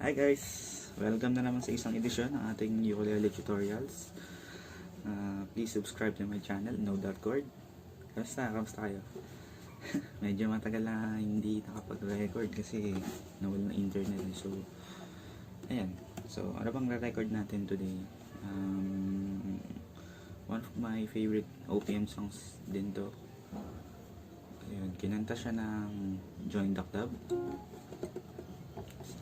Hi guys! Welcome na naman sa isang edisyon ng ating ukulele tutorials. Please subscribe to my channel, Chord. Kamusta kayo? Medyo matagal na hindi nakapag-record kasi nawala na internet. So, ayan. So, ano bang re-record natin today? One of my favorite OPM songs din to. Ayun, kinanta siya ng Join the Club.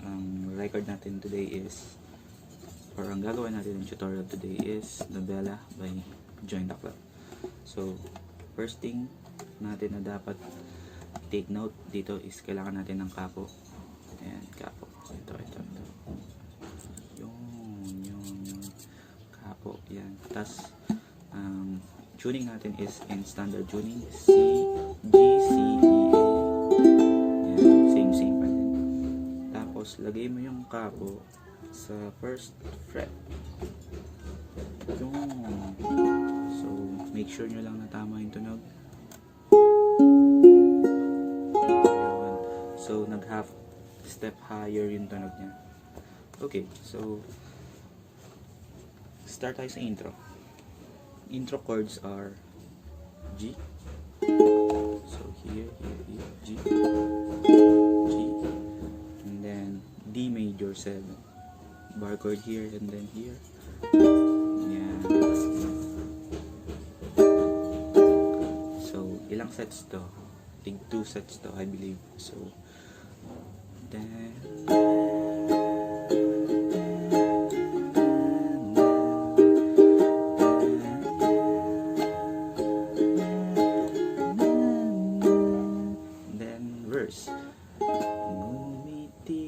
Ang record natin today is, or ang gagawin natin ng tutorial today is Nobela by Join the Club. So, first thing natin na dapat take note dito is kailangan natin ng capo. Ayan, capo. Ito. Yung capo. Yan. Tapos, tuning natin is in standard tuning. C, G, C, E, A. Yan, same pa din. Tapos, lagay mo yung capo sa first fret. So, make sure nyo lang na tama yung tunog. Ayan. So, nag-half step higher yung tunog niya. Okay, so start tayo sa intro. Intro chords are G. So, here, G. And then D major 7. Bar chord here and then here. Yan. So, ilang sets to? I think 2 sets to, I believe. So, then verse. Ngumiti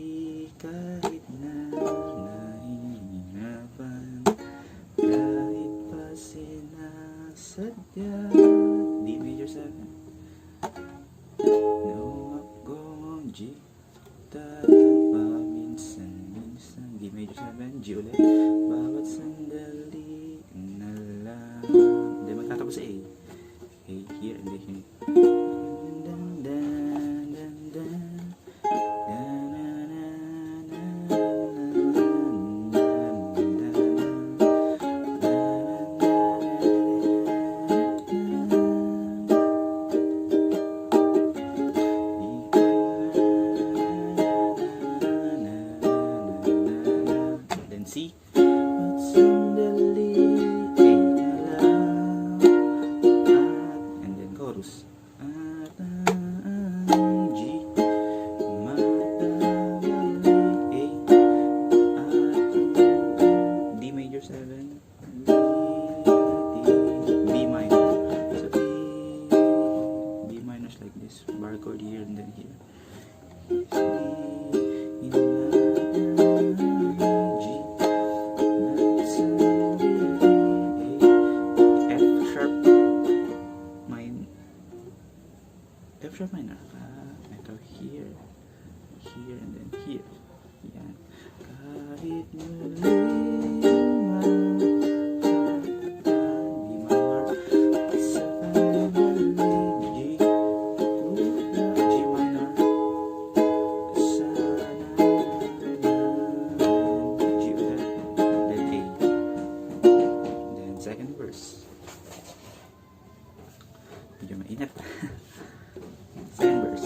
kahit na nahihirapan, kahit pa sinasadya. D major 7. No ako G. Paminsan D major 7. G ulit. Bawat sandali na lang. Hindi magtatapos sa A. A here and then here. C. At sandali ay alam. And then chorus. At ang G. Matawalik A. At D major 7. B minor. So B minor is like this. Bar chord here and then here. F sharp minor. Ito here, and then here. Yan. Kahit muling di minor sa panalig, G minor sana G ulit, then A, then second verse. Medyo mainit. Second verse.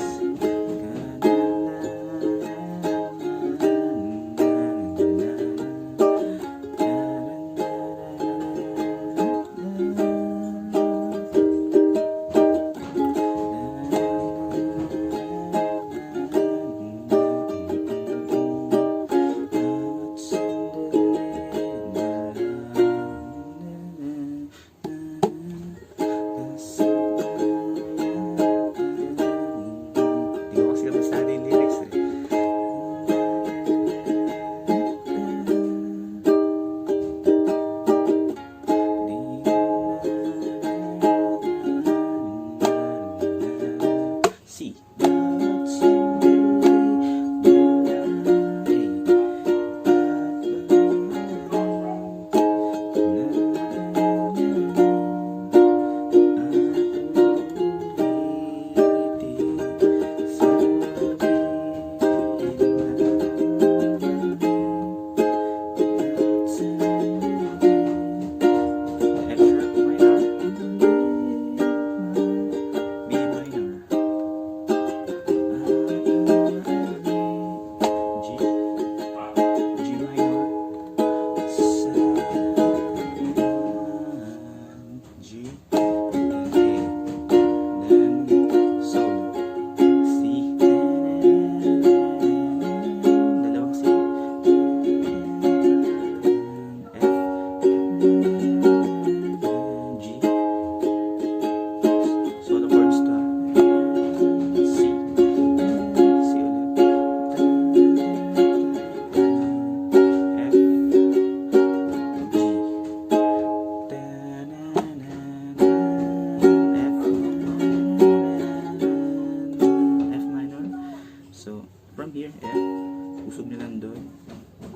iusog nyo lang doon.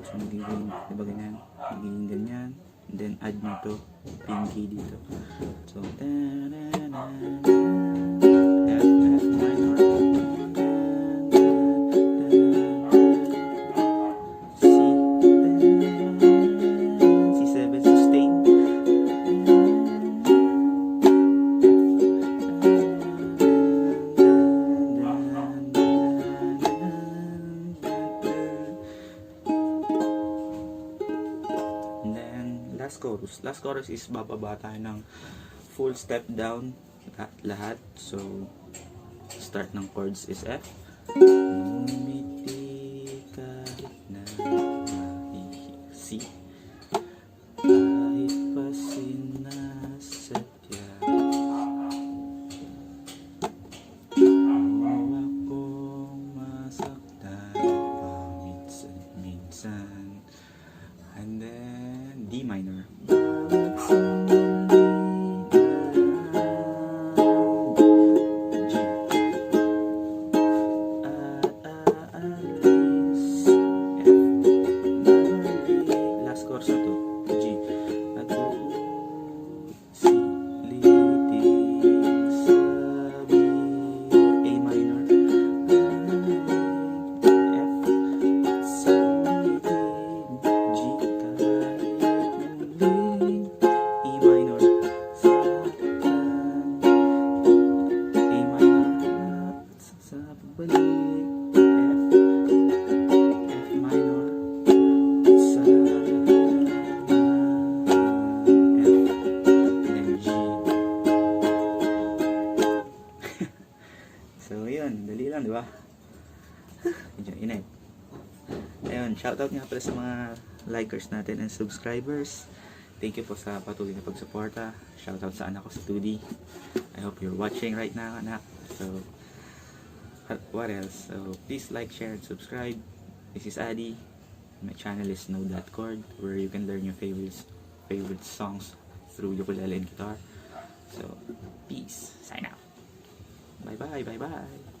So, magiging, diba ganyan? Magiging ganyan. And then, add nyo to. Pinky dito. So, F minor. C7 sustain. Last chorus is bababa tayo ng full step down lahat. So, start ng chords is F. Ngumiti kahit na C. Kahit pa sinasadya mo akong masaktan paminsan-minsan. And then D minor. Last chorus na to, G. A minor. So, yun. Dali lang, di ba? Medyo init. Ayun, shoutout nga pala sa mga likers natin and subscribers. Thank you po sa patuloy na pagsuporta. Shoutout sa anak ko sa 2D. I hope you're watching right now, anak. So, what else? So, please like, share, and subscribe. This is Adi. My channel is Chord, where you can learn your favorite songs through ukulele and guitar. So, peace. Sign out. Bye-bye, bye-bye.